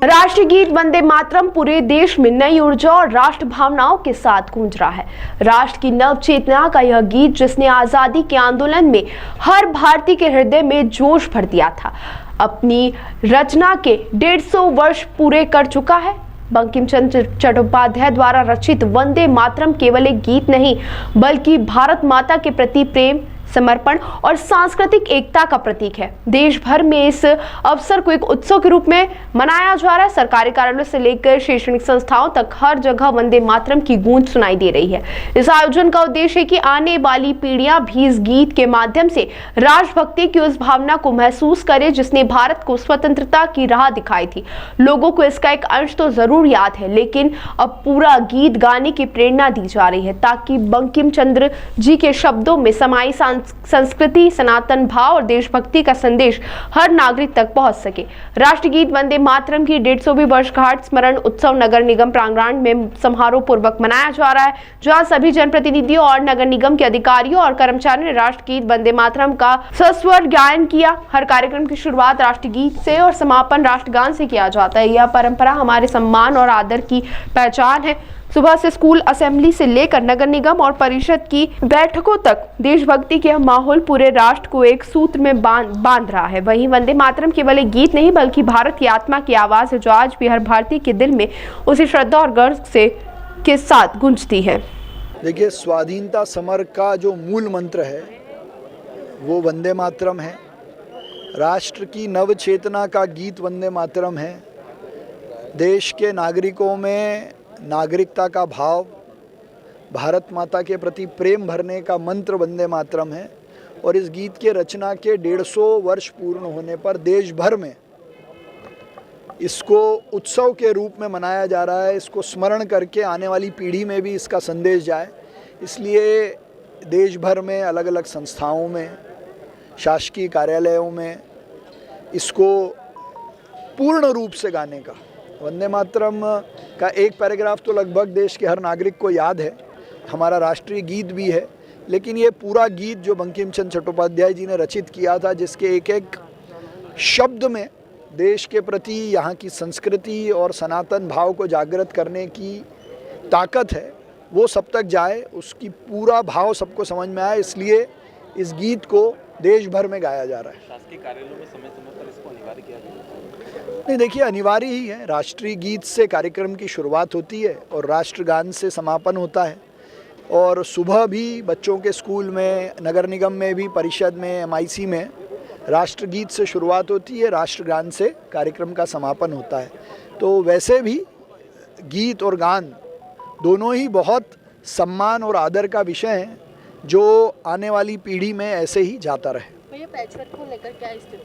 राष्ट्रीय गीत वंदे मातरम पूरे देश में नई ऊर्जा और राष्ट्र भावनाओं के साथ गूंज रहा है। राष्ट्र की नव चेतना का यह गीत, जिसने आजादी के आंदोलन में हर भारतीय के हृदय में जोश भर दिया था, अपनी रचना के 150 वर्ष पूरे कर चुका है। बंकिम चंद्र चट्टोपाध्याय द्वारा रचित वंदे मातरम केवल एक गीत नहीं, बल्कि भारत माता के प्रति प्रेम, समर्पण और सांस्कृतिक एकता का प्रतीक है। देश भर में इस अवसर को एक उत्सव के रूप में मनाया जा रहा है। सरकारी कार्यालयों से लेकर शैक्षणिक संस्थाओं तक हर जगह वंदे मातरम की गूंज सुनाई दे रही है। इस आयोजन का उद्देश्य है कि आने वाली पीढ़ियां भी इस गीत के माध्यम से राष्ट्रभक्ति की उस भावना को महसूस करें जिसने भारत को स्वतंत्रता की राह दिखाई थी। लोगों को इसका एक अंश तो जरूर याद है, लेकिन अब पूरा गीत गाने की प्रेरणा दी जा रही है ताकि बंकिम चंद्र जी के शब्दों में समाई संस्कृति, सनातन भाव और देशभक्ति का संदेश हर नागरिक तक पहुंच सके। राष्ट्रीय गीत वंदे मातरम की 150वीं वर्षगांठ स्मरण उत्सव नगर निगम प्रांगण में समारोह पूर्वक मनाया जा रहा है, जहां सभी जनप्रतिनिधियों और नगर निगम के अधिकारियों और कर्मचारियों ने राष्ट्रीय गीत वंदे मातरम का सस्वर गायन किया। हर कार्यक्रम की शुरुआत राष्ट्रीय गीत से और समापन राष्ट्रगान से किया जाता है। यह परंपरा हमारे सम्मान और आदर की पहचान है। सुबह से स्कूल असेंबली से लेकर नगर निगम और परिषद की बैठकों तक देशभक्ति के माहौल पूरे राष्ट्र को एक सूत्र में बांध रहा है। वहीं वंदे मातरम केवल एक गीत नहीं, बल्कि भारत की आत्मा की आवाज है, जो आज भी हर भारतीय के दिल में उसी श्रद्धा और गर्व के साथ गूंजती है। देखिए, स्वाधीनता समर का जो मूल मंत्र है वो वंदे मातरम है। राष्ट्र की नव चेतना का गीत वंदे मातरम है। देश के नागरिकों में नागरिकता का भाव, भारत माता के प्रति प्रेम भरने का मंत्र वंदे मातरम है। और इस गीत के रचना के 150 वर्ष पूर्ण होने पर देश भर में इसको उत्सव के रूप में मनाया जा रहा है। इसको स्मरण करके आने वाली पीढ़ी में भी इसका संदेश जाए, इसलिए देश भर में अलग अलग संस्थाओं में, शासकीय कार्यालयों में इसको पूर्ण रूप से गाने का, वंदे मातरम का एक पैराग्राफ तो लगभग देश के हर नागरिक को याद है, हमारा राष्ट्रीय गीत भी है। लेकिन ये पूरा गीत जो बंकिम चंद्र चट्टोपाध्याय जी ने रचित किया था, जिसके एक एक शब्द में देश के प्रति, यहाँ की संस्कृति और सनातन भाव को जागृत करने की ताकत है, वो सब तक जाए, उसकी पूरा भाव सबको समझ में आए, इसलिए इस गीत को देश भर में गाया जा रहा है। शासकीय कार्यालयों में समय समय पर इसको अनिवार्य किया गया? नहीं, देखिए, अनिवार्य ही है। राष्ट्रीय गीत से कार्यक्रम की शुरुआत होती है और राष्ट्रगान से समापन होता है। और सुबह भी बच्चों के स्कूल में, नगर निगम में भी, परिषद में, MIC में राष्ट्रगीत से शुरुआत होती है, राष्ट्रगान से कार्यक्रम का समापन होता है। तो वैसे भी गीत और गान दोनों ही बहुत सम्मान और आदर का विषय हैं, जो आने वाली पीढ़ी में ऐसे ही जाता रहे। पैचवर्क को लेकर क्या स्थिति?